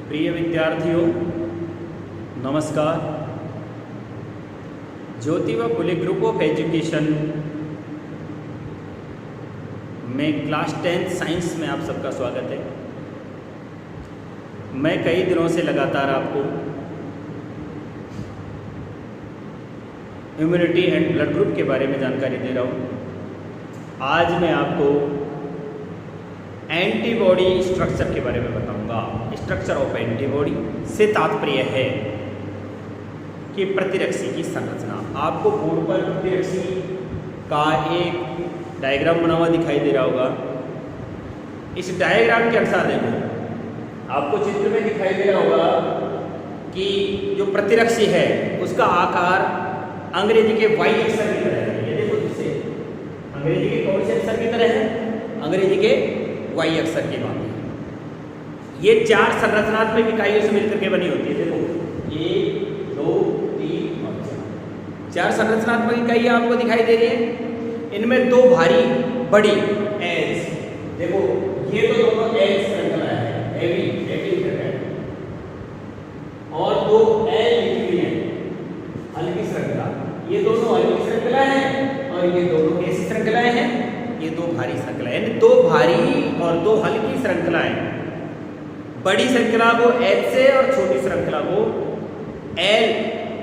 प्रिय विद्यार्थियों नमस्कार। Jyotiba Phule group of education में क्लास 10 साइंस में आप सबका स्वागत है। मैं कई दिनों से लगातार आपको इम्यूनिटी एंड ब्लड ग्रुप के बारे में जानकारी दे रहा हूँ। आज मैं आपको एंटीबॉडी स्ट्रक्चर के बारे में बताऊंगा। स्ट्रक्चर ऑफ एंटीबॉडी से तात्पर्य है कि प्रतिरक्षी की संरचना। आपको बोर्ड पर प्रतिरक्षी का एक डायग्राम बना हुआ दिखाई दे रहा होगा। इस डायग्राम के अनुसार देखो, आपको चित्र में दिखाई दे रहा होगा कि जो प्रतिरक्षी है उसका आकार अंग्रेजी के Y अक्षर की तरह है। ये देखो, जिससे अंग्रेजी के कौन से अक्षर की तरह है? अंग्रेजी के Y अक्षर की बात है। ये 4 संरचनात्मक इकाइयों से मिलकर के बनी होती है। देखो 1, 2, 3 और 4 संरचनात्मक इकाइयां आपको दिखाई दे रही है। इनमें 2 भारी बड़ी एज, देखो ये तो दोनों एज श्रृंखला है, हेवी है, और 2 एल लिखी हुई है, हल्की श्रृंखला। ये दोनों हल्की श्रृंखला है और ये दोनों कैसी श्रृंखलाएं हैं? ये 2 भारी श्रृंखला, यानी 2 भारी और 2 हल्की श्रृंखलाएं। बड़ी श्रृंखला को एच से और छोटी श्रृंखला को एल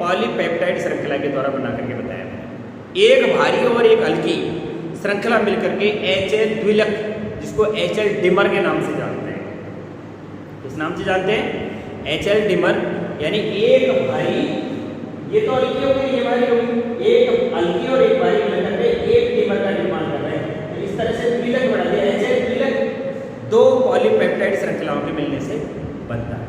पॉलीपेप्टाइड श्रृंखला के द्वारा बना करके बताया गया। एक भारी और एक हल्की श्रृंखला मिलकर के HL द्विलक, जिसको HL डिमर के नाम से जानते हैं। किस नाम से जानते हैं? HL dimmer. यानी एक भारी, ये तो हल्की हो गई, ये भारी हो गई, एक हल्की और एक भारी मिलकर के एक डिमर का निर्माण कर रहे हैं। तो इस तरह से द्विलक बना दिया। HL द्विलक 2 पॉलीपेप्टाइड श्रृंखलाओं के मिलने से बनता है।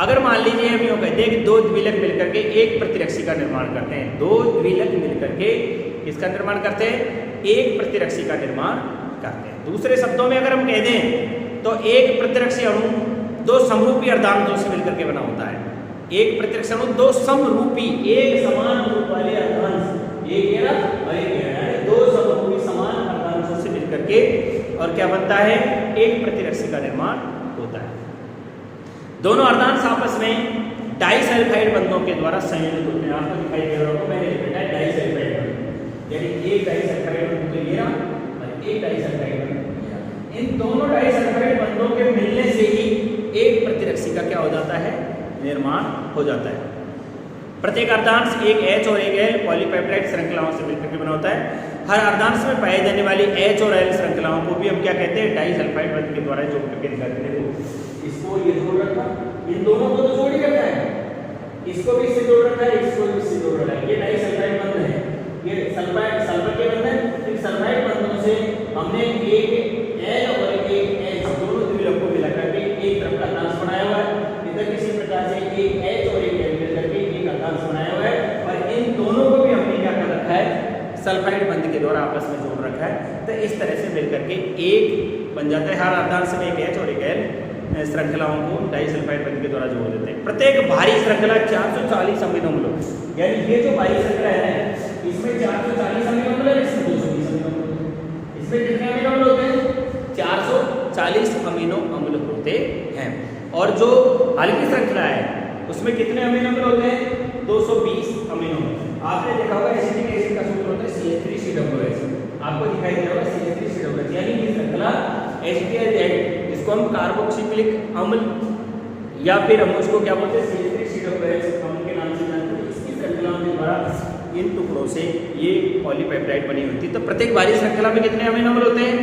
अगर मान लीजिए हम यूँ कहते हैं कि 2 द्विलक मिलकर के एक प्रतिरक्षी का निर्माण करते हैं, 2 द्विलक मिलकर के किसका निर्माण करते हैं? एक प्रतिरक्षी का निर्माण करते हैं। दूसरे शब्दों में अगर हम कह दें तो एक प्रतिरक्षी अणु 2 समरूपी अर्धांशों से मिलकर के बना होता है। एक प्रतिरक्षी अणु 2 समरूपी, एक समान रूप वाले अर्धांश, एक ये और एक ये, 2 समरूपी समान अर्धांशों से मिलकर के और क्या बनता है? एक प्रतिरक्षी का निर्माण होता है। दोनों अर्धांश आपस में डाइसल्फाइड बंधों के द्वारा संयोजित होते हैं। आपको दिखाई दे रहा होगा, मैंने लिखा है डाइसल्फाइड बंध, यानी एक डाइसल्फाइड बंध तो ये और एक डाइसल्फाइड बंध। इन दोनों डाइसल्फाइड बंधों के मिलने से ही एक प्रतिरक्षी का क्या हो जाता है? निर्माण हो जाता है। प्रत्येक अर्धांश एक H और एक L पॉलीपेप्टाइड श्रृंखलाओं से मिलकर के बना होता है। हर अर्धांश में पाई जाने वाली H और L श्रृंखलाओं को भी हम क्या कहते हैं? डाइसल्फाइड बंध के द्वारा जोड़ करके दिखाते हैं। इसको ये जोड़ रखा, इन दोनों को तो जोड़ ही रखा है, इसको भी इससे जोड़ रखा है, इसको भी इससे जोड़ रखा है। ये डाइसल्फाइड बंध है, ये सल्फर के बंध है। इन सल्फाइड बंधों से हमने एक L और एक H दोनों द्विलक को मिला करके एक तरफ का अर्धांश बनाया हुआ है। इधर किसी प्रकार से एक H और एक L मिलकर के एक अर्धांश बनाया हुआ है, और इन दोनों को भी हमने क्या कर रखा है? सल्फाइड बंध के द्वारा आपस में जोड़ रखा है। तो इस तरह से मिलकर के एक बन जाता है। हर अर्धांश में एक H और एक L श्रृंखलाओं को डाइसल्फाइड बंध के द्वारा जोड़ देते हैं। प्रत्येक भारी श्रृंखला 440 अमीनो अम्लों, यानी ये जो भारी श्रृंखला है इसमें 440 अमीनो अम्ल है, इसमें 220 अमीनो अम्ल। इसमें कितने अमीनो अम्ल होते हैं? 440 अमीनो अम्ल होते हैं। और जो हल्की श्रृंखला है उसमें कितने अमीनो अम्ल होते हैं? 220 अमीनो अम्ल। आपने देखा होगा एसिटिक एसिड का सूत्र होता है CH3COOH। आपको दिखाई दे रहा है CH3COOH, यानी ये श्रृंखला HCl, जिसको हम कार्बोक्सिलिक अम्ल या फिर हम उसको क्या बोलते हैं? CH3COOH अम्ल के नाम से जानते हैं। इसकी श्रृंखला के द्वारा इन टुकड़ों से ये पॉलीपेप्टाइड बनी होती है। तो प्रत्येक भारी श्रृंखला में कितने अमीनो अम्ल होते हैं?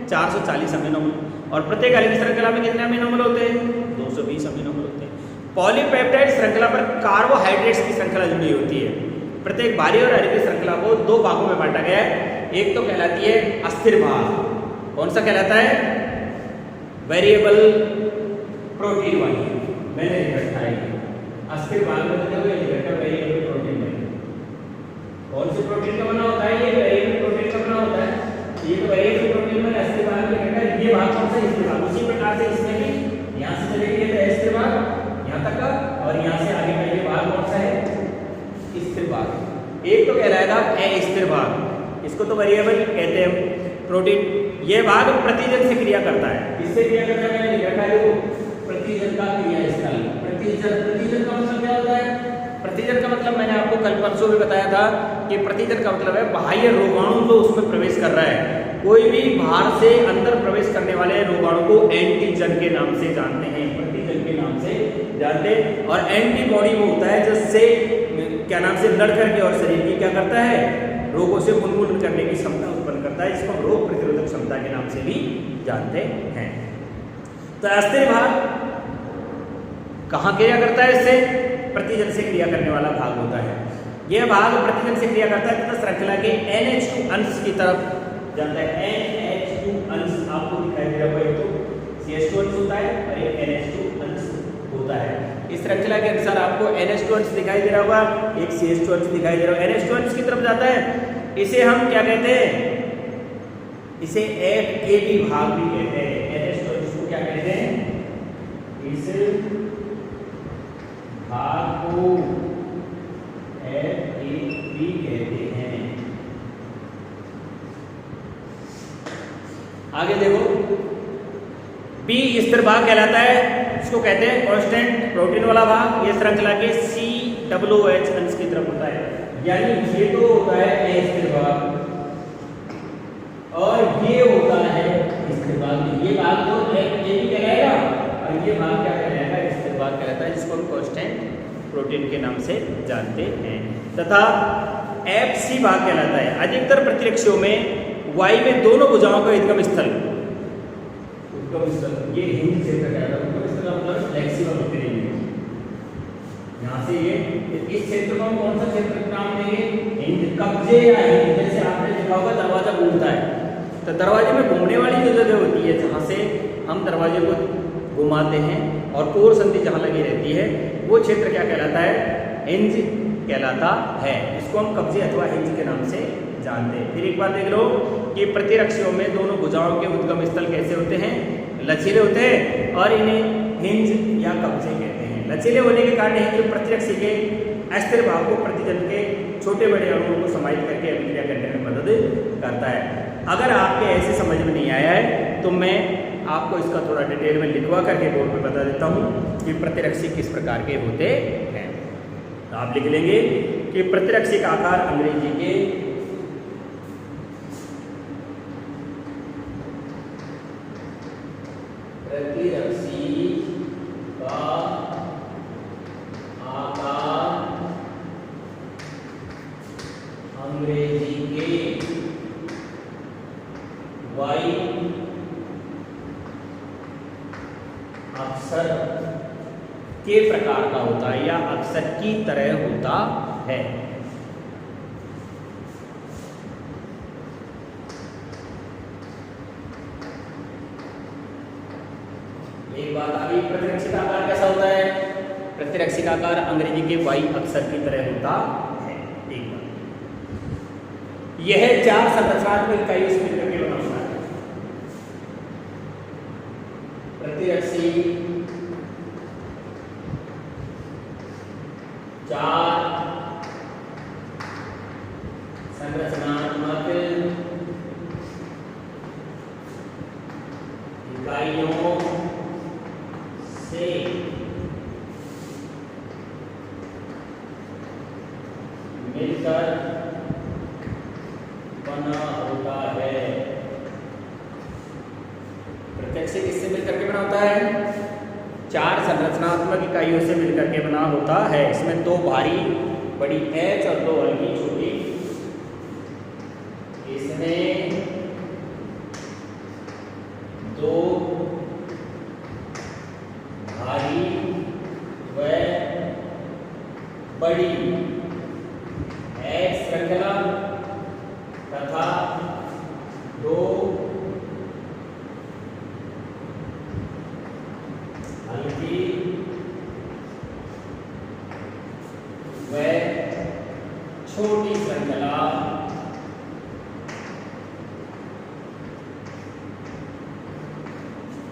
440 अमीनो अम्ल। और प्रत्येक हल्की श्रृंखला में कितने अमीनो अम्ल होते हैं? 220 अमीनो अम्ल होते हैं। पॉलीपेप्टाइड श्रृंखला पर कार्बोहाइड्रेट्स की श्रृंखला जुड़ी होती है। प्रत्येक भारी और हल्की श्रृंखला को 2 भागों में बांटा गया है। एक तो कहलाती है अस्थिर भाग। कौन सा कहलाता है? वेरिएबल प्रोटीन वाली, मैंने रखा है अस्थिर भाग में वेरिएबल प्रोटीन वाली। कौन से प्रोटीन का बना होता है? ये वेरिएबल प्रोटीन का बना होता है। ये तो वेरिएबल प्रोटीन में अस्थिर भाग में रखा है। ये भाग कौन सा? स्थिर भाग। उसी प्रकार से इसमें भी यहाँ से चलेंगे तो स्थिर भाग यहाँ तक का, और यहाँ से आगे का ये भाग कौन सा है? स्थिर भाग। एक तो कहलाएगा अस्थिर भाग, इसको तो वेरिएबल कहते हैं प्रोटीन। ये भाग प्रतिजन से क्रिया करता है। किससे क्रिया करता है? मैंने लिखा है, प्रतिजन का क्रिया प्रतिजन का मतलब क्या होता है? प्रतिजन का मतलब मैंने आपको कल परसों भी बताया था कि प्रतिजन का मतलब है बाह्य रोगाणु जो उसमें प्रवेश कर रहा है। कोई भी बाहर से अंदर प्रवेश करने वाले रोगाणु को एंटीजन के नाम से जानते हैं, प्रतिजन के नाम से जानते हैं। और एंटीबॉडी वो होता है जिससे क्या नाम से लड़ करके और शरीर की क्या करता है, रोगों से उन्मूलन करने की क्षमता उत्पन्न करता है, जिसको हम रोग प्रतिरोधक क्षमता के नाम से भी जानते हैं। तो अस्थिर भाग कहाँ क्रिया करता है? इससे प्रतिजन से क्रिया करने वाला भाग होता है। यह भाग प्रतिजन से क्रिया करता है तथा श्रृंखला के NH2 अंश की तरफ जाता है। NH2 अंश आपको दिखाई दे रहा है, तो CH2 अंश होता है और एक NH2 अंश होता है। इस श्रृंखला के अनुसार आपको NH2 अंश दिखाई दे रहा होगा, एक CH2 अंश दिखाई दे रहा है। NH2 अंश की तरफ जाता है, इसे हम क्या कहते हैं? इसे FAB भाग भी कहते हैं। NH2 अंश को क्या कहते हैं? इस भाग को FAB कहते हैं। आगे देखो, B स्थिर भाग कहलाता है, इसको कहते हैं कांस्टेंट प्रोटीन वाला भाग। ये श्रृंखला के COOH अंश की तरफ होता है, यानी ये तो होता है अस्थिर भाग और ये होता है स्थिर भाग। ये भाग तो FAB कहलाएगा और ये भाग क्या कहलाएगा? स्थिर भाग कहलाता है, जिसको हम कांस्टेंट प्रोटीन के नाम से जानते हैं। तथा FC भाग कहलाता है। अधिकतर प्रतिरक्षियों में Y में दोनों भुजाओं का उद्गम स्थल, ये हिंज क्षेत्र कहलाता है। उद्गम स्थल का मतलब फ्लेक्सिबल होते हैं। यहाँ से ये इस क्षेत्र को हम कौन सा क्षेत्र का नाम देंगे? हिंज, कब्जे या हिंज। जैसे आपने देखा होगा दरवाजा घूमता है, तो दरवाजे में घूमने वाली जो जगह होती है जहाँ से हम दरवाजे को घुमाते हैं और कोर संधि जहाँ लगी रहती है, वो क्षेत्र क्या कहलाता है? हिंज कहलाता है। इसको हम कब्जे अथवा हिंज के नाम से जानते हैं। फिर एक बात देख लो कि प्रतिरक्षियों में दोनों भुजाओं के उद्गम स्थल कैसे होते हैं? लचीले होते हैं और इन्हें हिंज या कब्जे कहते हैं। लचीले होने के कारण हिंज प्रतिरक्षी के अस्थिर भाग को प्रतिजन के छोटे बड़े अणुओं को समाहित करके अभिक्रिया करने में मदद करता है। अगर आपके ऐसे समझ में नहीं आया है तो मैं आपको इसका थोड़ा डिटेल में लिखवा करके बोर्ड पे बता देता हूँ कि प्रतिरक्षी किस प्रकार के होते हैं। तो आप लिख लेंगे कि प्रतिरक्षी का आकार अंग्रेजी के प्रतिरक्षी का आकार अंग्रेजी के Y अक्षर के प्रकार का होता है या अक्षर की तरह होता है। एक बात आ गई, प्रतिरक्षी का आकार कैसा होता है? प्रतिरक्षी का आकार अंग्रेजी के Y अक्षर की तरह होता है। एक बात, यह 4 संरचनात्मक इकाइयों से मिलकर के बना होता है। प्रतिरक्षी 4 संरचनात्मक इकाइयों से मिलकर बना होता है। प्रतिरक्षी किससे मिलकर के बना होता है? 4 संरचनात्मक इकाइयों से मिलकर के बना होता है। इसमें 2 भारी बड़ी H और 2 हल्की छोटी। इसमें 2 भारी व बड़ी H श्रृंखला तथा 2 हल्की व छोटी श्रृंखला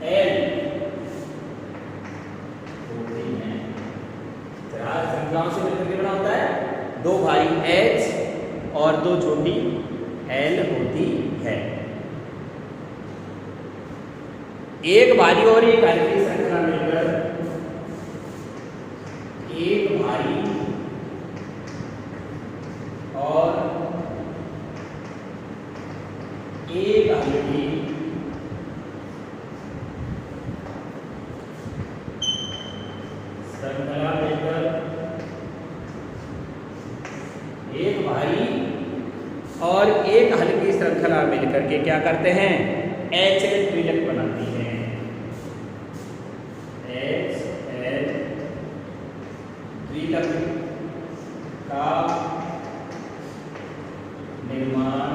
L होती हैं। 4 श्रृंखलाओं से मिलकर के बना होता है। 2 भारी H और 2 छोटी L होती है। एक भारी और एक हल्की श्रृंखला मिलकर श्रृंखला मिलकर के क्या करते हैं, HL द्विलक बनाती हैं। HL द्विलक का निर्माण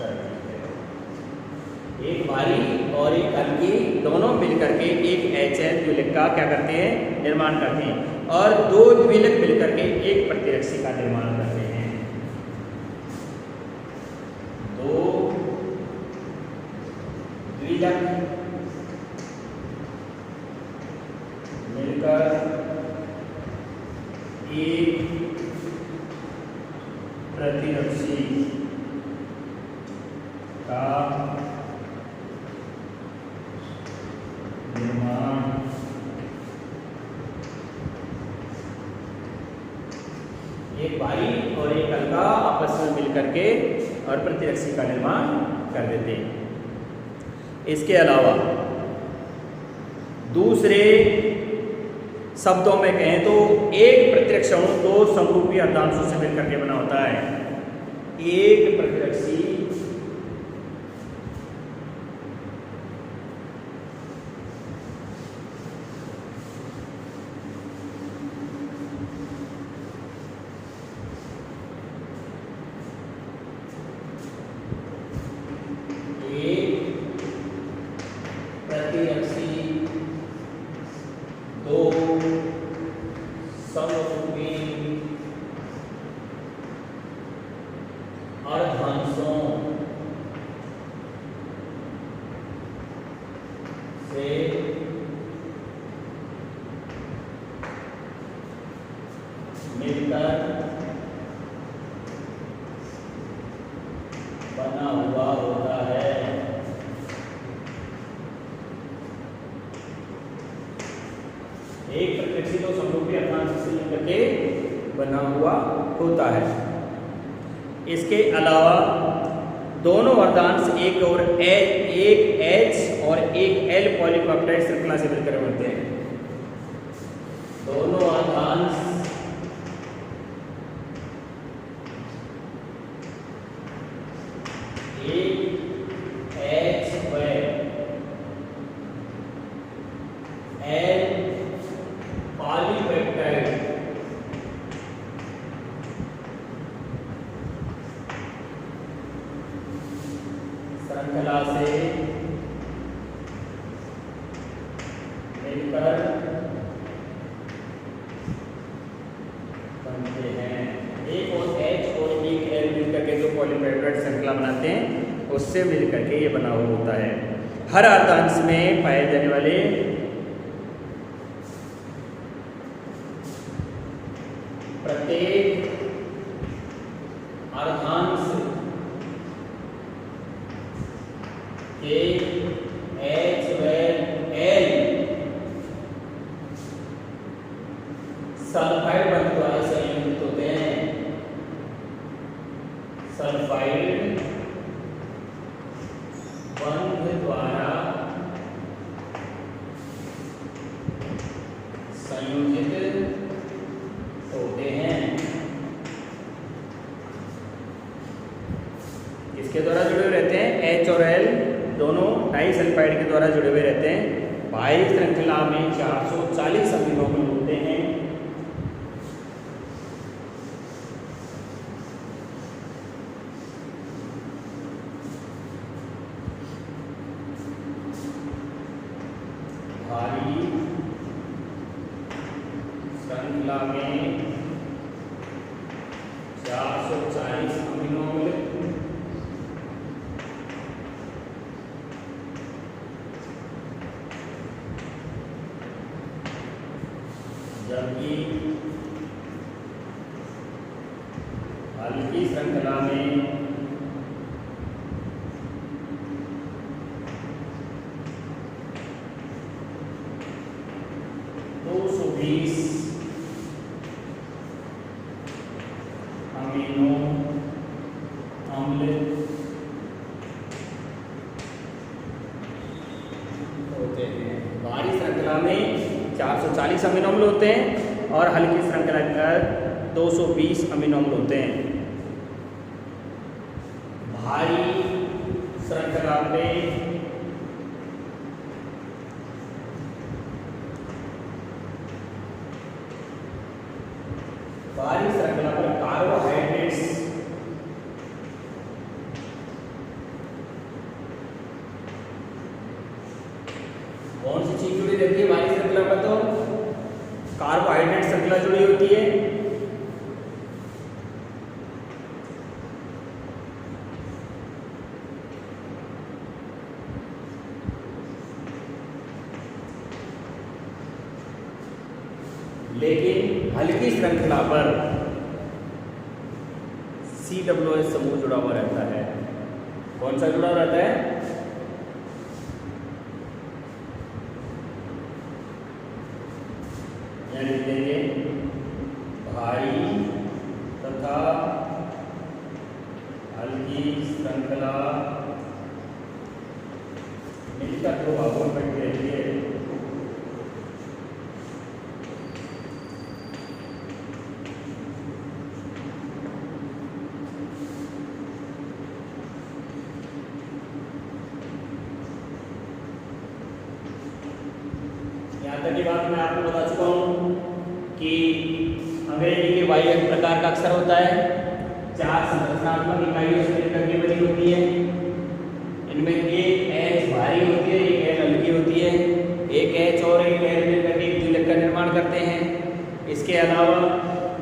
करती है। एक भारी और एक हल्की दोनों मिलकर के एक HL द्विलक का क्या करते हैं, निर्माण करते हैं। और दो द्विलक मिलकर के एक प्रतिरक्षी का निर्माण करते हैं। दो द्विलक मिलकर एक प्रतिरक्षी का निर्माण एक भारी और एक हल्का आपस में मिलकर के और प्रतिरक्षी का निर्माण कर देते हैं। इसके अलावा दूसरे शब्दों में कहें तो एक प्रतिरक्षी अणु दो समरूपी अर्धांशों से मिलकर के बना होता है। एक प्रतिरक्षी दो समरूपी अर्धांशों से मिलकर बना हुआ होता है। एक प्रतिरक्षी तो समरूपी अर्धांश से मिलकर के बना हुआ होता है। इसके अलावा दोनों अर्धांश एक H और एक L पॉलीपेप्टाइड श्रृंखला से मिलकर बनते हैं। दोनों अर्धांश एक H व L पॉलीपेप्टाइड श्रृंखला से मिलकर बनते हैं। एक और H और एक L मिलकर के जो पॉलीपेप्टाइड श्रृंखला बनाते हैं उससे मिलकर के ये बना हुआ होता है। हर अर्धांश में पाए जाने वाले प्रत्येक अर्धांश के H व L सल्फाइड बंध द्वारा संयुक्त होते हैं। सल्फाइड बंध द्वारा संयोजित होते हैं। किसके द्वारा जुड़े हुए रहते हैं? H और L दोनों डाई सल्फाइड के द्वारा जुड़े हुए रहते हैं। बाह्य श्रृंखला में 440 अमीनो होते हैं। भारी श्रृंखला में 440 अमीनो जबकि हल्की श्रृंखला में 220 अमीनो अम्ल होते हैं। भारी श्रृंखला में 440 अमीनो अम्ल होते हैं और हल्की श्रृंखला का 220 अमीनो अम्ल होते हैं। आधार पे बाहरी श्रृंखला पर कार्बोहाइड्रेट्स कौन सी चीज जुड़ी रहती है बाहरी श्रृंखला पर? तो कार्बोहाइड्रेट श्रृंखला जुड़ी होती है। लेकिन हल्की श्रृंखला पर COOH समूह जुड़ा हुआ रहता है। कौन सा जुड़ा रहता है? यानी देंगे भारी तथा हल्की श्रृंखला मिलकर दो भागों में बटी रहती है। यहाँ तक की बात मैं आपको बता चुका हूँ कि अंग्रेजी के वाई प्रकार का अक्षर होता है। 4 संरचनात्मक इकाइयों से मिलकर के बनी होती है। इनमें एक H भारी होती है, एक L हल्की होती है। एक H और एक L मिलकर के एक द्विलक का निर्माण करते हैं। इसके अलावा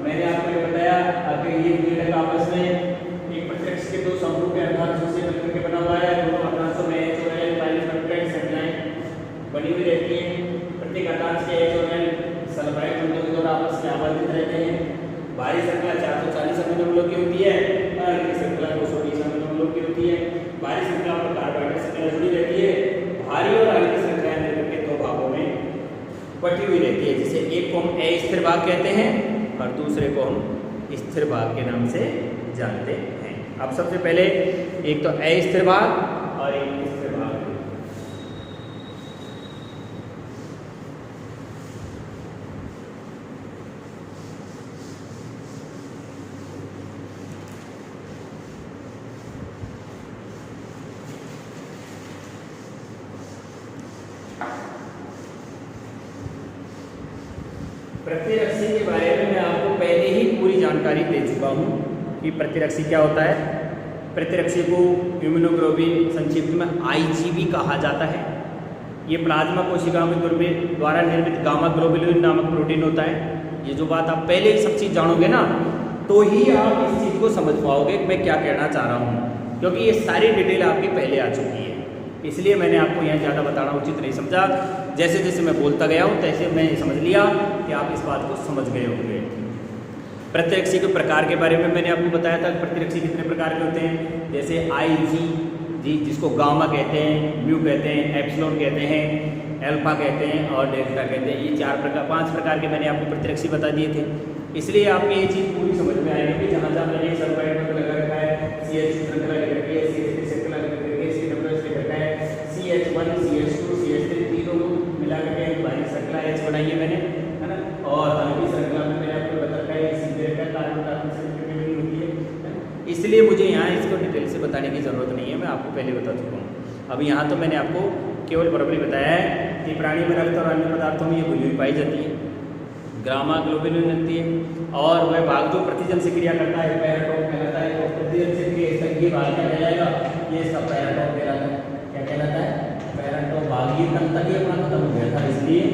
मैंने आपको ये बताया अगर ये द्विलक आपस में एक प्रतिरक्षी के 2 समूह के अर्धांशों से मिलकर के बना हुआ है। दोनों अर्धांशों में H और L बाइसर्कुलर श्रृंखलाएं बनी हुई रहती है। प्रत्येक अर्धांश के H और L सल्फाइड बंधों के द्वारा आपस में आबंधित रहते हैं। बाहरी श्रृंखला 440 अमीनो अम्लों की होती है और हल्की श्रृंखला 220 अमीनो अम्लों की होती है। बाहरी श्रृंखला पर कार्बोहाइड्रेट श्रृंखला जुड़ी रहती है। भारी और हल्की श्रृंखलाएं मिलकर के 2 भागों में बटी हुई रहती है, जिसे एक को हम अस्थिर भाग कहते हैं और दूसरे को हम स्थिर भाग के नाम से जानते हैं। अब सबसे पहले एक तो अस्थिर भाग और एक स्थिर भाग। प्रतिरक्षी के बारे में मैं आपको पहले ही पूरी जानकारी दे चुका हूँ कि प्रतिरक्षी क्या होता है। प्रतिरक्षी को इम्यूनोग्लोबिन संक्षिप्त में IgB कहा जाता है। ये प्लाज्मा कोशिकाओं के द्वारा निर्मित गामा ग्लोबुलिन नामक प्रोटीन होता है। ये जो बात आप पहले ही सब चीज़ जानोगे ना, तो ही आप इस चीज़ को समझ पाओगे कि मैं क्या कहना चाह रहा हूँ, क्योंकि ये सारी डिटेल आपकी पहले आ चुकी है। इसलिए मैंने आपको यहाँ ज़्यादा बताना उचित नहीं समझा। जैसे जैसे मैं बोलता गया हूँ तैसे मैं समझ लिया कि आप इस बात को समझ गए होंगे। प्रतिरक्षी के प्रकार के बारे में मैंने आपको बताया था। प्रतिरक्षी कितने प्रकार के होते हैं, जैसे IgG जिसको गामा कहते हैं, म्यू कहते हैं, एप्सिलॉन कहते हैं, अल्फा कहते हैं और डेल्टा कहते हैं। ये 5 प्रकार के मैंने आपको प्रतिरक्षी बता दिए थे। इसलिए आपको ये चीज़ पूरी समझ में आएगी कि जहाँ जहाँ मैंने सल्फाइड में लगा रखा है, CH श्रृंखला लिख रखी है, CH3 श्रृंखला लिख रखी है, COOH लिख रखा है, CH1 CH2 CH3 तीनों को मिला करके बाहरी श्रृंखला H बनाई है मैंने, है ना। और हल्की श्रृंखला में मैंने आपको बता रखा है सीधे कार्बन से मिलकर होती है। इसलिए मुझे यहाँ इसको डिटेल से बताने की ज़रूरत नहीं है, मैं आपको पहले बता चुका हूँ। अब यहाँ तो मैंने आपको केवल बराबरी बताया है कि प्राणी में रक्त और अन्य पदार्थों में ये घुली हुई पाई जाती है, गामा ग्लोबुलिन बनती है। और वह भाग जो प्रतिजन से क्रिया करता है पैराटोम कहलाता है। तो प्रतिजन से क्रिया ये भाग क्या कहलाएगा, ये इसका पैराटोम कहलाता है। क्या कहलाता है? पैराटोम भाग। ये कल तक ही अपना खत्म हो गया था, इसलिए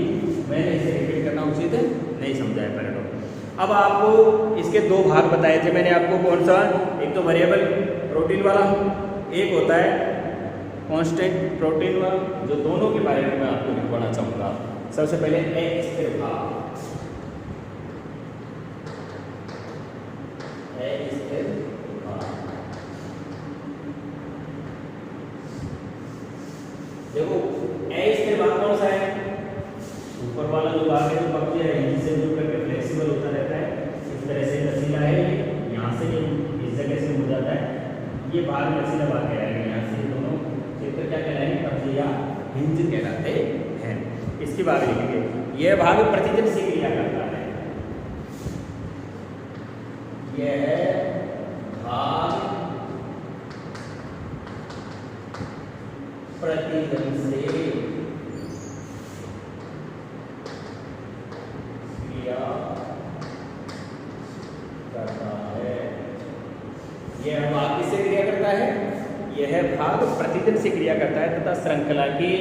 मैंने इसे रिपीट करना उचित नहीं समझा है पैराटोम। अब आपको इसके 2 भाग बताए थे मैंने आपको। कौन सा? एक तो वेरिएबल प्रोटीन वाला, एक होता है कांस्टेंट प्रोटीन वाला, जो दोनों के बारे में मैं आपको लिखवाना चाहूँगा। सबसे पहले अस्थिर भाग। देखो अस्थिर भाग कौन सा है? ऊपर वाला जो भाग है, जो पक्ष है, जिससे जुड़ करके फ्लेक्सिबल होता रहता है, इस तरह से लचीला है। यहाँ से ये इस जगह से मुड़ जाता है, ये भाग लचीला भाग कहलाएगा। यहाँ से दोनों क्षेत्र क्या कहलाएंगे? पक्ष या हिंज कहलाते हैं। इसकी बात लिखेंगे। यह भाग प्रतिजन से क्रिया करता है। यह भाग प्रतिदिन से क्रिया करता है। यह भाग किससे क्रिया करता है? यह भाग प्रतिदिन से क्रिया करता है तथा श्रृंखला के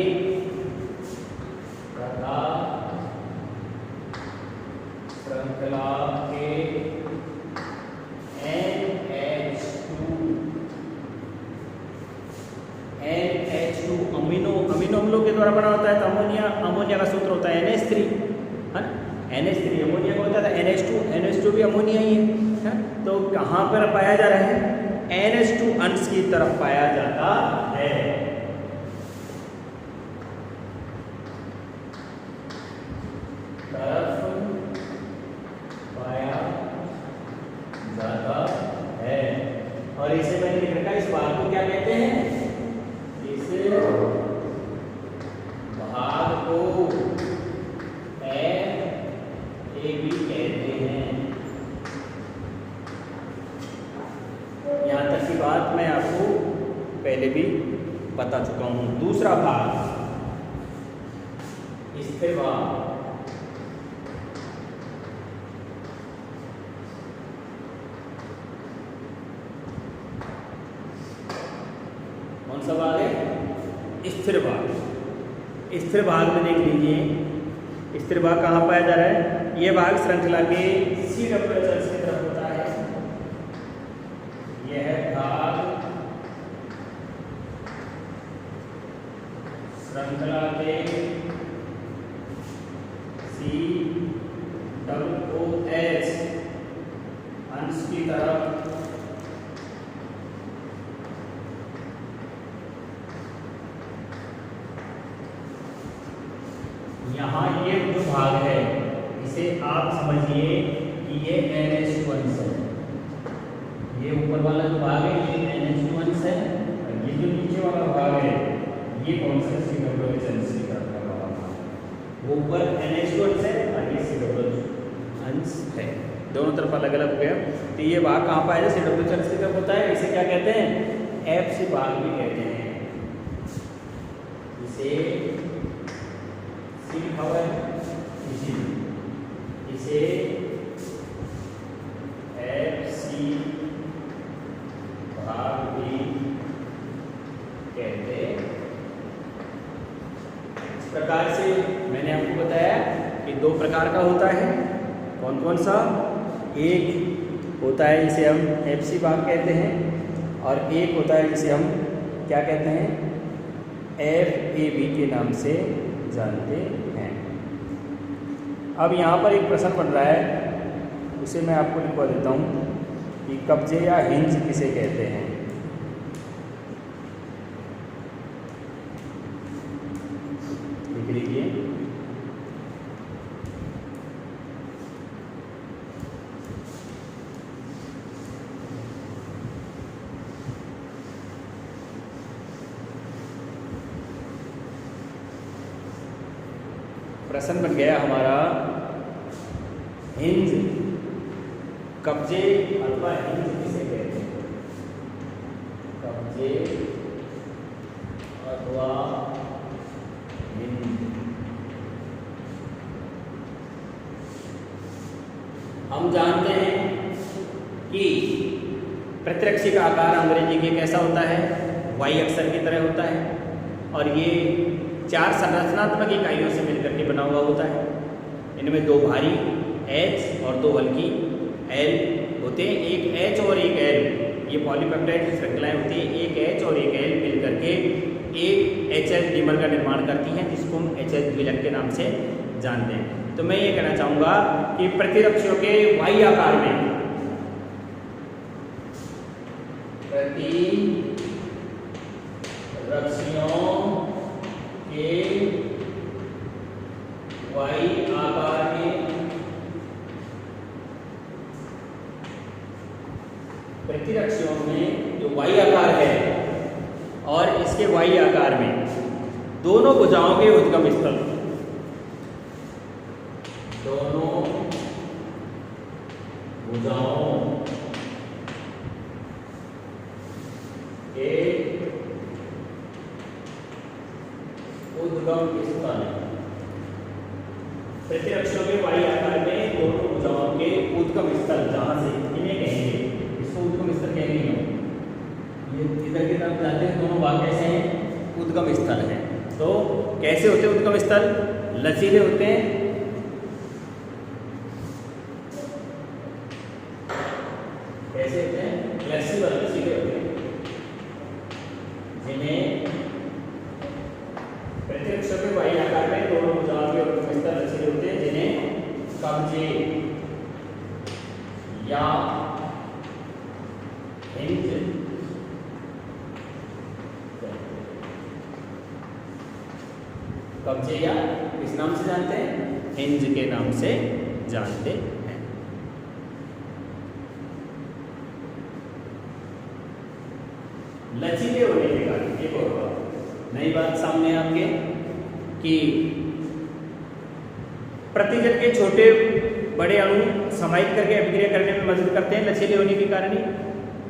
NH2 अमीनो अम्लों के द्वारा बना होता है। तो अमोनिया का सूत्र होता है NH3, है ना। NH3 अमोनिया का होता है, NH2 भी अमोनिया ही है। तो कहाँ पर पाया जा रहा है? NH2 अंश की तरफ पाया जाता है। और इसे मैंने लिख रखा है, इस भाग को क्या कहते हैं? इस भाग को FAB कहते हैं। यहाँ तक की बात मैं आपको पहले भी बता चुका हूँ। दूसरा भाग स्थिर भाग। कौन सा भाग है? स्थिर भाग। स्थिर भाग में देख लीजिए, स्थिर भाग कहाँ पाया जा रहा है? ये भाग श्रृंखला के CWH की तरफ होता है। यह भाग श्रृंखला के COOH अंश की तरफ यहाँ ये जो भाग है इसे आप समझिए कि ये NH2 अंश है। ये ऊपर वाला जो भाग है ये NH2 अंश है, और ये जो नीचे वाला भाग है ये कौन सा? COOH अंश की तरफ का भाग है। वो ऊपर NH2 अंश है और ये COOH अंश है, दोनों तरफ अलग अलग हो गया। तो ये भाग कहाँ पाया जाए? COOH अंश की तरफ होता है। इसे क्या कहते हैं? FC भाग भी कहते हैं। इसे इसे FC भाग भी कहते हैं। इस प्रकार से मैंने आपको बताया कि दो प्रकार का होता है। कौन कौन सा? एक होता है जिसे हम FC भाग कहते हैं, और एक होता है जिसे हम क्या कहते हैं? FAB के नाम से जानते हैं। अब यहाँ पर एक प्रश्न बन रहा है, उसे मैं आपको लिखवा देता हूँ कि कब्जे या हिंज किसे कहते हैं। लिख लीजिए। प्रश्न बन गया हमारा, हिंज, कब्जे अथवा हिंज किसे कहते हैं? कब्जे अथवा हिंज। हम जानते हैं कि प्रतिरक्षी का आकार अंग्रेजी के कैसा होता है? वाई अक्षर की तरह होता है, और ये 4 संरचनात्मक इकाइयों से मिलकर के बना हुआ होता है। इनमें 2 भारी H और 2 हल्की L होते हैं। एक H और एक L, ये पॉलीपेप्टाइड की श्रृंखलाएं होती है। एक H और एक L मिलकर के एक HH डीमर का निर्माण करती हैं, जिसको हम HH द्विलक के नाम से जानते हैं। तो मैं ये कहना चाहूँगा कि प्रतिरक्षियों के वाई आकार में, प्रतिरक्षियों के वाई आकार में, प्रतिरक्षियों में जो वाई आकार है और इसके वाई आकार में दोनों भुजाओं के उद्गम स्थल, दोनों भुजाओं के उद्गम स्थल। प्रतिरक्षियों के वायु आकार में दोनों भुजाओं के उद्गम स्थल जहां से इन्हें कहेंगे, इसको उद्गम स्थल कहेंगे हम। ये इधर की तरफ जाते हैं दोनों भाग कैसे हैं, उद्गम स्थल हैं। तो कैसे होते हैं उद्गम स्थल, लचीले होते हैं, कैसे होते हैं, फ्लेक्सिबल लचीले होते हैं, जिन्हें प्रतिरक्षियों के वायु आकार में दोनों भुजाओं के उद्गम स्थल लचीले होते हैं, जिन्हें कब्जे या हिंज कब्जे या किस नाम से जानते हैं, हिंज के नाम से जानते हैं। लचीले होने के कारण एक और बात, नई बात सामने आपके कि प्रतिजन के छोटे बड़े अणु समाहित करके अभिक्रिया करने में मदद करते हैं, लचीले होने के कारण ही।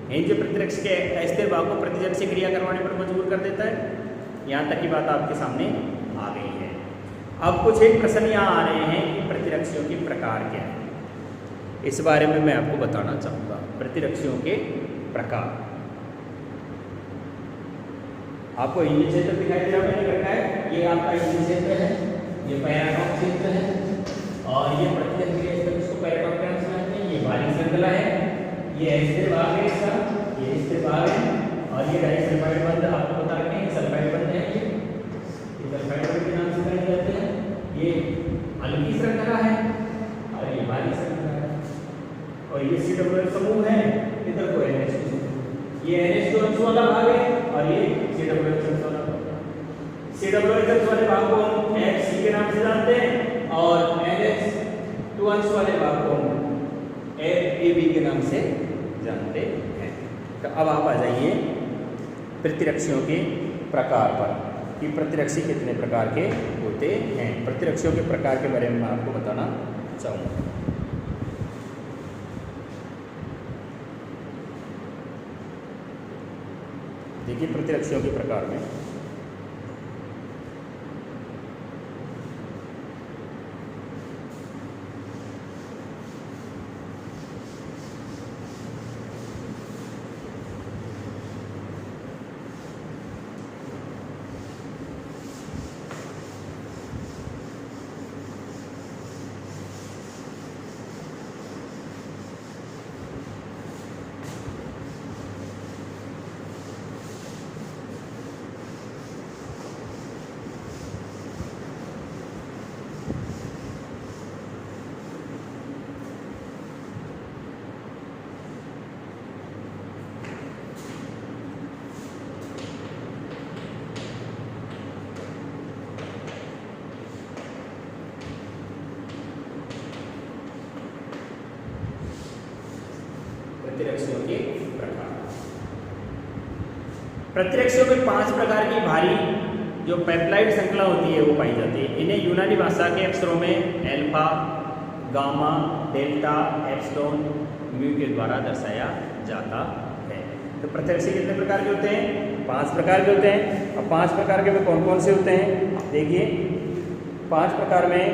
हिंज प्रतिरक्ष के अस्थिर भाग को प्रतिजन से क्रिया करवाने पर मजबूर कर देता है। यहाँ तक की बात आपके सामने आ गई है। अब कुछ एक प्रश्न यहाँ आ रहे हैं कि प्रतिरक्षियों के प्रकार क्या है, इस बारे में मैं आपको बताना चाहूँगा। प्रतिरक्षियों के प्रकार, आपको हिंज क्षेत्र दिखाई दे रहा मैंने रखा है, ये आपका हिंज क्षेत्र है, ये पैराटॉप क्षेत्र है, और ये प्रतिजन क्रिया स्थल इसको पैराटॉप के नाम से जानते हैं। ये बाहरी श्रृंखला है, ये स्थिर भाग है इसका, ये स्थिर भाग है, और ये डाइसल्फाइड बंध आपको बता रखे हैं, सल्फाइड बंध है, ये सल्फाइड बंध के नाम से जाने जाते हैं। ये हल्की श्रृंखला है और ये भारी श्रृंखला है, और ये COOH समूह है, इधर को NH2, ये NH2 अंश वाला भाग है, और ये COOH अंश वाला भाग है। COOH अंश वाले भाग को हम HC के नाम से जानते हैं, और NH2 अंश वाले भाग को हम AB के नाम से जानते हैं। तो अब आप आ जाइए प्रतिरक्षियों के प्रकार पर कि प्रतिरक्षी कितने प्रकार के होते हैं। प्रतिरक्षियों के प्रकार के बारे में मैं आपको बताना चाहूँगा। देखिए प्रतिरक्षियों के प्रकार में प्रतिरक्षियों के प्रकार। प्रतिरक्षियों में 5 प्रकार की भारी जो पेप्टाइड श्रृंखला होती है वो पाई जाती है। इन्हें यूनानी भाषा के अक्षरों में alpha, gamma, delta, epsilon, mu के द्वारा दर्शाया जाता है। तो प्रतिरक्षी कितने प्रकार के होते हैं? 5 प्रकार के होते हैं। अब 5 प्रकार के में कौन कौन से होते हैं देखिए। 5 प्रकार में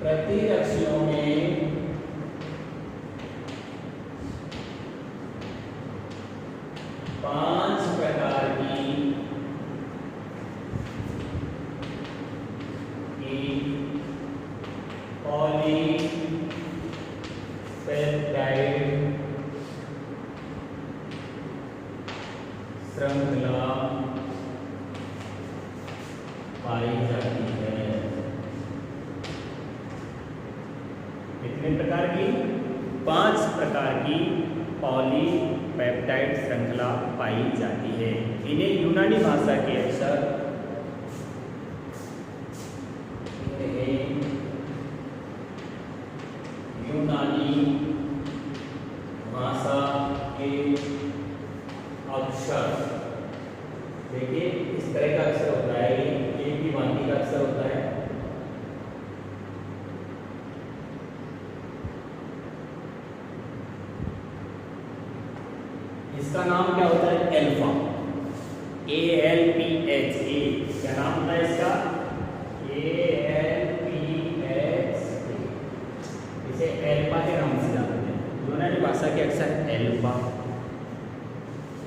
प्रतिरक्षियों में पांच प्रकार की पॉलीपेप्टाइड श्रृंखला पाई जाती है। कितने प्रकार की? 5 प्रकार की पॉलीपेप्टाइड श्रृंखला पाई जाती है। इन्हें यूनानी भाषा के अक्षर यूनानी भाषा के अक्षर देखिए इस तरह का अक्षर होता है, ये एक ही भांति का अक्षर होता है। इसका नाम क्या होता है? एल्फा। ALPH, क्या नाम होता है इसका? ALPH, इसे एल्फा के नाम से जानते हैं यूनानी भाषा के अक्षर एल्फा।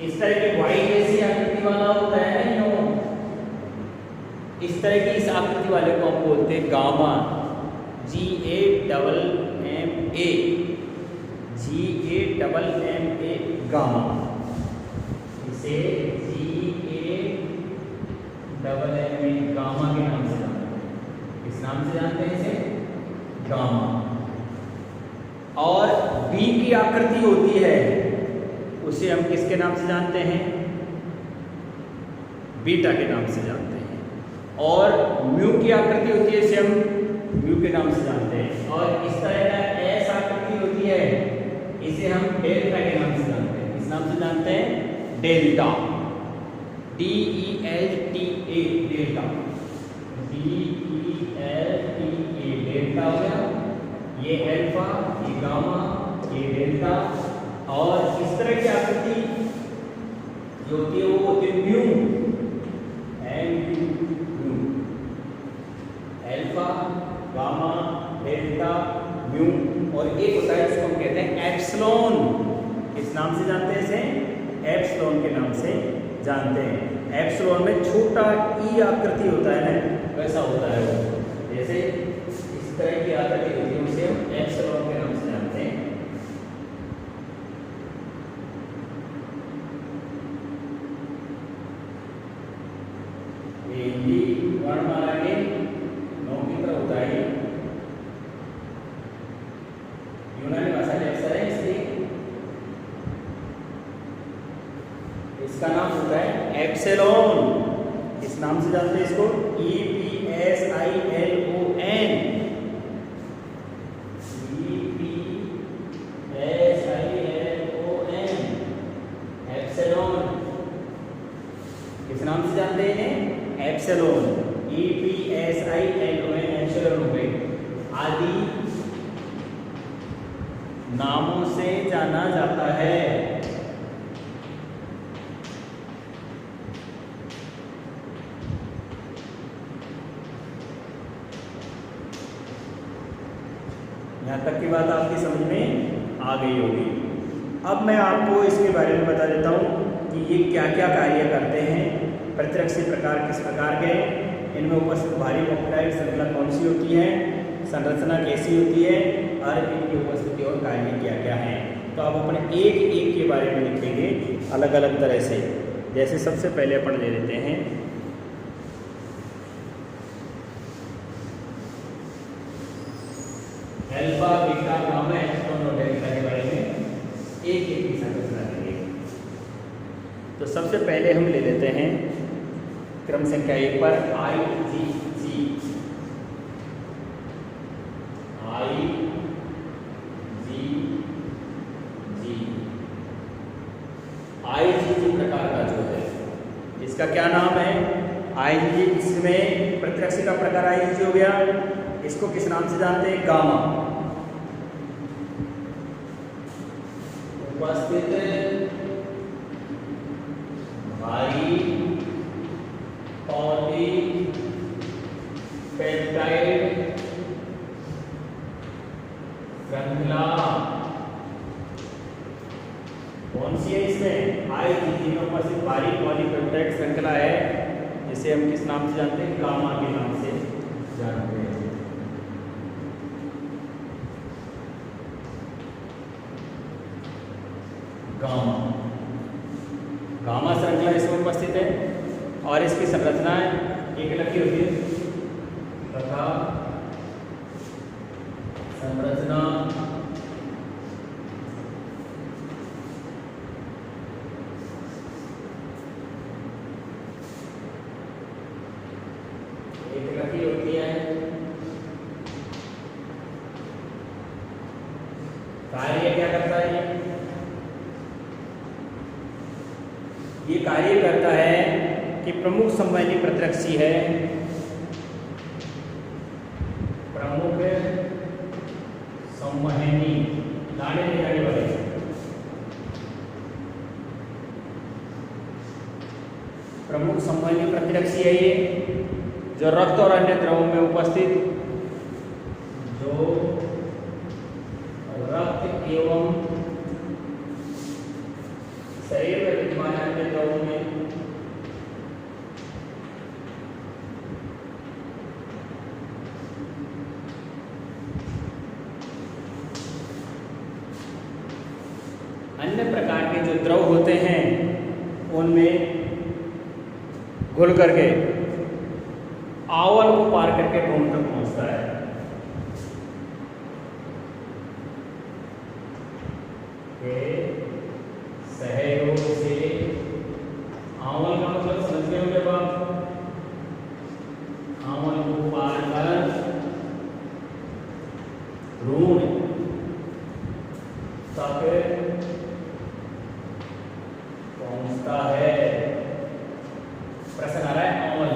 इस तरह के वाई जैसी आकृति वाला होता है ना, इस तरह की इस आकृति वाले को हम बोलते हैं गामा। GAMMA, GAMMA, gamma. इसे GAMMA, गामा के नाम से जानते हैं। किस नाम से जानते हैं इसे? गामा। और बी की आकृति होती है, उसे हम किसके नाम से जानते हैं? बीटा के नाम से जानते हैं। और म्यू की आकृति होती है, इसे हम म्यू के नाम से जानते हैं। और इस तरह का एस आकृति होती है, इसे हम डेल्टा के नाम से जानते हैं। किस नाम से जानते हैं? Delta. DELTA, delta. DELTA, delta हो गया। ये एल्फा, ये गामा, ये डेल्टा। और इस तरह की आकृति जो होती है वो होती है mu. Alpha, gamma, delta, mu. और एक होता है जिसको हम कहते हैं एप्सिलॉन। किस नाम से जानते हैं इसे? एप्सिलॉन के नाम से जानते हैं। एप्सिलॉन में छोटा ई आकृति होता है ना, वैसा होता है वो। जैसे इस तरह की आकृति होती है, उसे हम एप्सिलॉन के नाम से जानते हैं। हिंदी वर्णमाला के 9 की तरह होता है। यूनानी भाषा के अक्षर है, इसलिए इसका नाम होता है एप्सिलॉन। इस नाम से जानते हैं इसको? EPSILON, epsilon. किस नाम से जानते हैं इन्हें? एप्सिलॉन। EPSILON, एप्सिलॉन हो गए। आदि नामों से जाना जाता है। यहाँ तक की बात आपकी समझ में आ गई होगी। अब मैं आपको इसके बारे में बता देता हूँ कि ये क्या क्या कार्य करते हैं। प्रतिरक्षी प्रकार किस प्रकार के, इनमें उपस्थित भारी ऑक्साइड श्रृंखला कौन सी होती है, संरचना कैसी होती है, और इनकी उपस्थिति और कार्य क्या क्या है। तो आप अपने एक एक के बारे में लिखेंगे अलग अलग तरह से। जैसे सबसे पहले अपन ले लेते हैं अल्फा, बीटा, गामा, एप्सिलॉन और डेल्टा के बारे में एक एक की संरचना करेंगे। तो सबसे पहले हम ले लेते हैं क्रम संख्या 1 पर IgG। IgG प्रकार का जो है, इसका क्या नाम है? IgG। इसमें प्रतिरक्षी का प्रकार IgG हो गया। इसको किस नाम से जानते हैं? गामा। उपस्थित भारी पॉलीपेप्टाइड श्रृंखला कौन सी है? इसमें IgG में उपस्थित भारी पॉलीपेप्टाइड श्रृंखला है, जिसे हम किस नाम से जानते हैं? गामा के नाम से जानते हैं। गामा, गामा श्रृंखला इसमें उपस्थित है और इसकी संरचना एक लकी होती है तथा संरचना एक लकी होती है। कार्य क्या करता है? ये कार्य करता है कि प्रमुख संवहनी प्रतिरक्षी है, प्रमुख संवहनी लाने ले जाने वाले प्रमुख संवहनी प्रतिरक्षी है ये, जो रक्त और अन्य द्रवों में उपस्थित, जो रक्त एवं शरीर में विद्यमान अन्य द्रवों में अन्य प्रकार के जो द्रव होते हैं उनमें घुल करके आवल को पार करके भ्रूण तक पहुंचता है। सहयोग से आवल का मतलब समझते होंगे आप, आवल को पार कर भ्रूण तक पहुंचता है। प्रश्न आ रहा है आवल,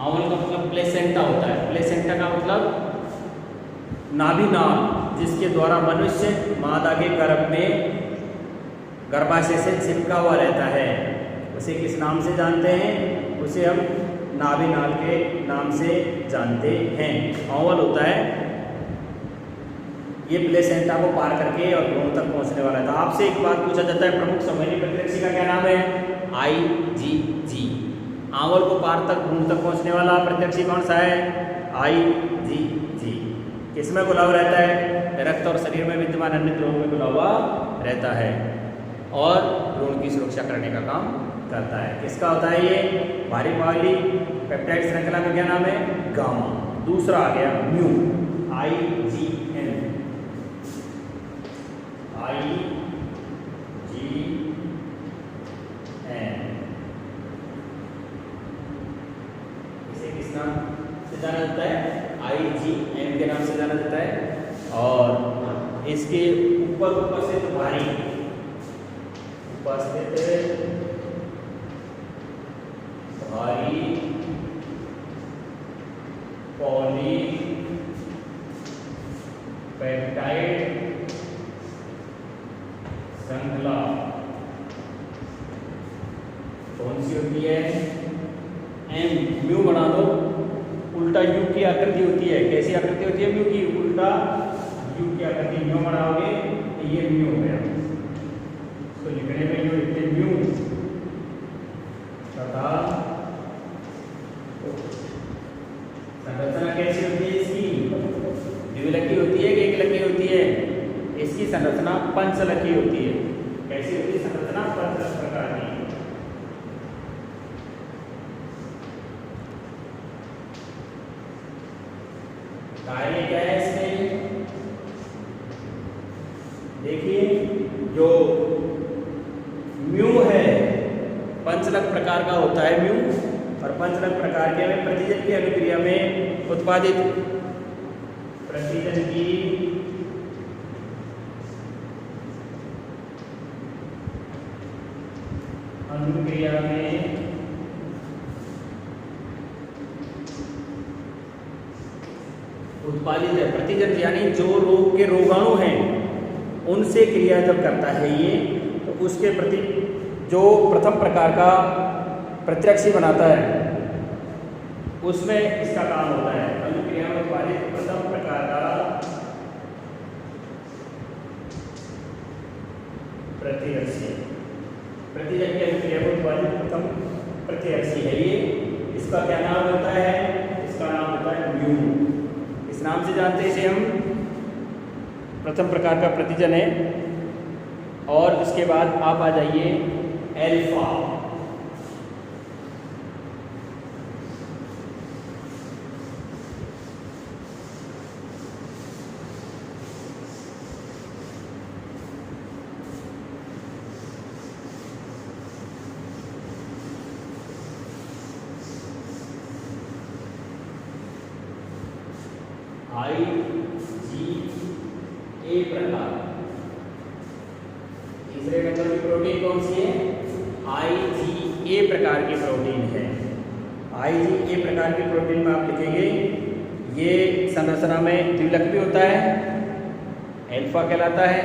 आवल का मतलब प्लेसेंटा होता है। प्लेसेंटा का मतलब नाभिनाल, जिसके द्वारा मनुष्य मादा के गर्भ में गर्भाशय से चिपका हुआ रहता है। उसे किस नाम से जानते हैं? उसे हम नाभिनाल के नाम से जानते हैं। आवल होता है ये प्लेसेंटा को पार करके और भ्रूण तक पहुंचने वाला था। आपसे एक बात पूछा जाता है, प्रमुख संवहनी प्रतिरक्षी का क्या नाम है? IgG। आवल को पार तक भ्रूण तक पहुंचने वाला प्रतिरक्षी कौन सा है? IgG। किसमें घुला हुआ रहता है? रक्त और शरीर में विद्यमान अन्य द्रव्यों में घुला हुआ रहता है और भ्रूण की सुरक्षा करने का काम करता है। किसका होता है ये? भारी वाली पेप्टाइड श्रृंखला का क्या नाम है? गामा। दूसरा आ गया म्यू, IgN। इसे किस नाम से जाना जाता है? IgM के नाम से जाना जाता है। और इसके ऊपर उपस्थित भारी पॉलीपेप्टाइड श्रृंखला कौन सी होती है? एम। म्यू बना दो, उल्टा यू की आकृति होती है। कैसी आकृति होती है म्यू की? उल्टा यू की आकृति। म्यू बनाओगे तो ये म्यू हो गया। तो लिखने में जो लिखते म्यू तथा संरचना कैसी होती है इसकी? द्विलकी होती है कि एकलकी होती है? इसकी संरचना पंचलकी होती है। कैसी होती है संरचना? पंचलक प्रकार की। कार्य क्या है इसमें? देखिए, जो म्यू है पंचलक प्रकार का होता है म्यू, और पंचलक प्रकार के में प्रतिजन की अनुक्रिया में उत्पादित प्रतिजन की अनुक्रिया में उत्पादित है प्रतिजन, यानी जो रोग के रोगाणु हैं उनसे क्रिया जब करता है ये, तो उसके प्रति जो प्रथम प्रकार का प्रतिरक्षी बनाता है उसमें इसका काम होता है। अनुक्रिया में उत्पादित प्रथम प्रकार का प्रतिरक्षी, प्रतिजन की अनुक्रिया में उत्पादित प्रथम प्रतिरक्षी है ये। इसका क्या नाम होता है? इसका नाम होता है म्यू। इस नाम से जानते हैं इसे हम। प्रथम प्रकार का प्रतिजन है। और इसके बाद आप आ जाइए एल्फा। IgA प्रकार। तीसरे नंबर की प्रोटीन कौन सी है? IgA प्रकार की प्रोटीन है। IgA प्रकार की प्रोटीन में आप लिखेंगे ये संरचना में द्विलक भी होता है, एल्फा कहलाता है।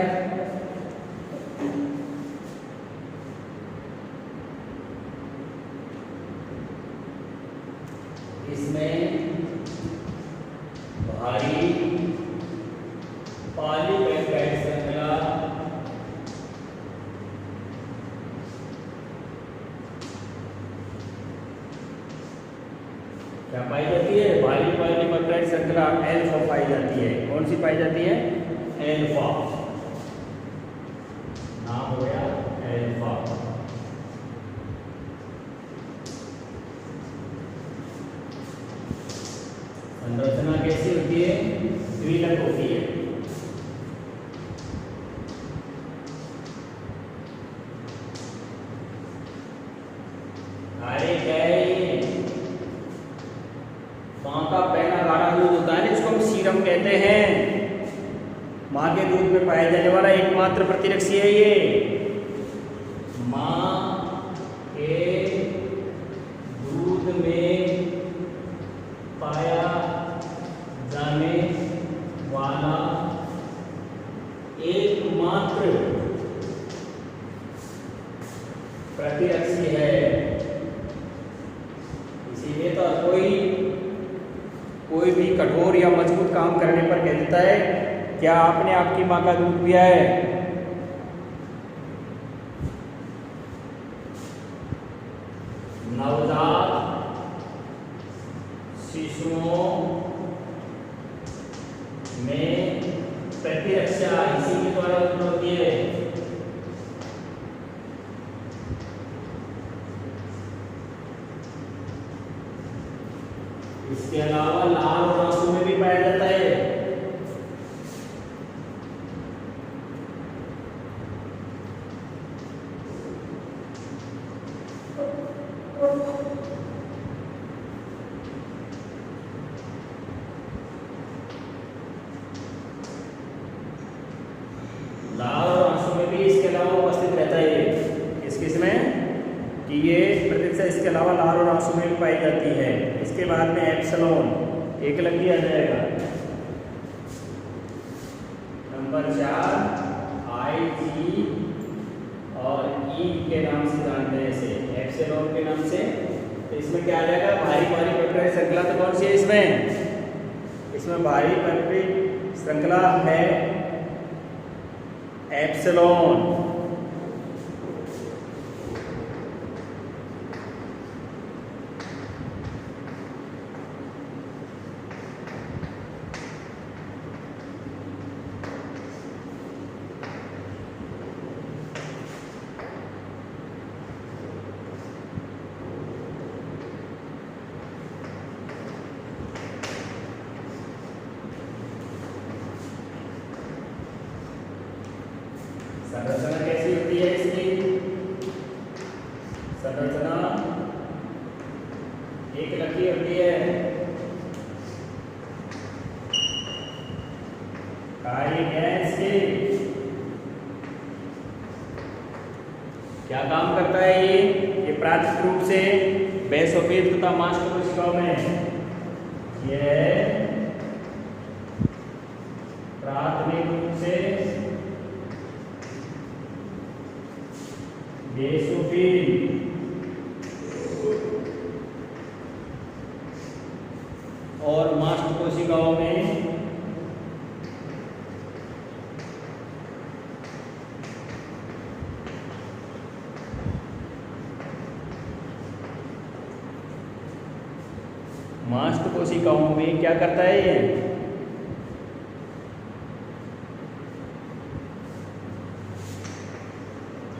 क्या पाई जाती है? भारी पॉलीपेप्टाइड श्रृंखला अल्फा पाई जाती है। कौन सी पाई जाती है? अल्फा। नाम हो गया अल्फा। संरचना कैसी होती है? द्विलक होती है। अरे क्या है ये? माँ का पहला गाढ़ा दूध होता है ना, इसको हम सीरम कहते हैं। माँ के दूध में पाया जाने वाला एकमात्र प्रतिरक्षी है ये। माँ के दूध में पाया जाने वाला एकमात्र प्रतिरक्षी है। इसीलिए तो कोई भी कठोर या मजबूत काम करने पर कह देता है, क्या आपने आपकी माँ का दूध पिया है? नवजात शिशुओं में प्रतिरक्षा इसी के द्वारा उत्पन्न होती है। इसके अलावा लाल और आंसू में भी पाया जाता है। लाल और आंसू में भी इसके अलावा उपस्थित रहता है। किसमें कि ये प्रतिरक्षा इसके अलावा लाल और आंसू में भी पाई जाती है। इसके बाद में एप्सिलॉन एक लग दिया जाएगा। नंबर 4 IG और E के नाम से जानते हैं इसे, एप्सिलॉन के नाम से। तो इसमें क्या आ जाएगा? भारी पेप्टाइड श्रृंखला। तो कौन सी है इसमें भारी पेप्टाइड श्रृंखला है एप्सिलॉन। संरचना कैसी होती है इसकी? संरचना एक लकी होती है। कार्य क्या है इसके? क्या काम करता है ये प्राथमिक रूप से बेसफेद तथा मांस कोशिकाओं में यह प्राथमिक रूप से बेसफेद और मांस कोशिकाओं में कोशिकाओं में क्या करता है ये?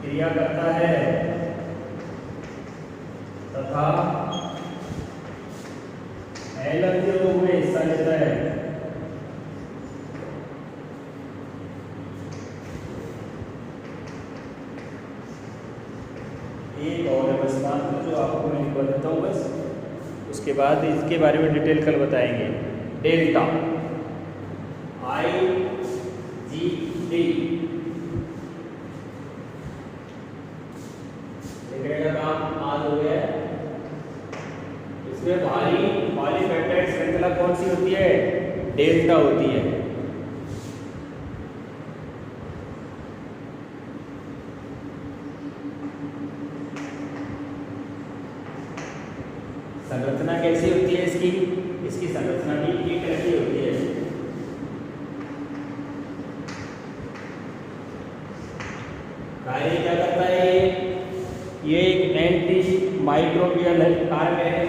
क्रिया करता है तथा एलर्जी रोग में हिस्सा लेता है। एक और है बस मात्र जो आपको मैं लिखवा देता हूँ बस, उसके बाद इसके बारे में डिटेल कल बताएंगे। डेल्टा IgD लिखने का काम आज हो गया। इसमें भारी पॉलीपेप्टाइड श्रृंखला कौन सी होती है? डेल्टा होती है। संरचना कैसी होती है इसकी संरचना भी एक तरह की होती है। कार्य क्या करता है ये एक एंटी माइक्रोबियल कारक है।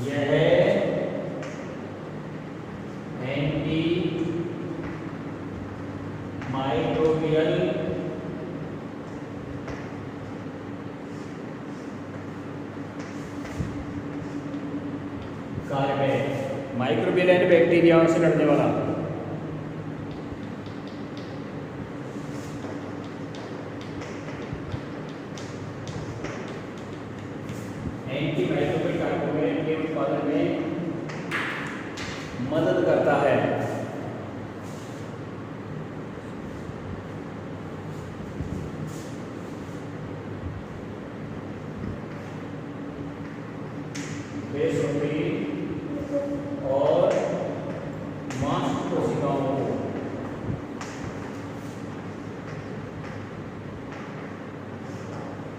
यह एंटी माइक्रोबियल कार्य, माइक्रोबियल यानी बैक्टीरियाओं से लड़ने वाला। एंटी माइक्रोबियल कार्बोनेट के उत्पादन में मदद करता है। बेसोफिल और मांस कोशिकाओं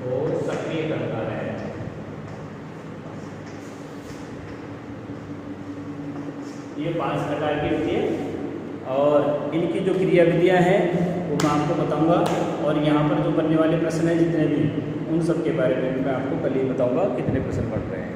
को सक्रिय करता है। ये 5 प्रकार की होती है और इनकी जो क्रिया विधियाँ हैं वो मैं आपको बताऊंगा, और यहाँ पर जो बनने वाले प्रश्न हैं जितने भी, उन सब के बारे में मैं आपको कल ही बताऊंगा कितने प्रश्न पढ़ रहे हैं।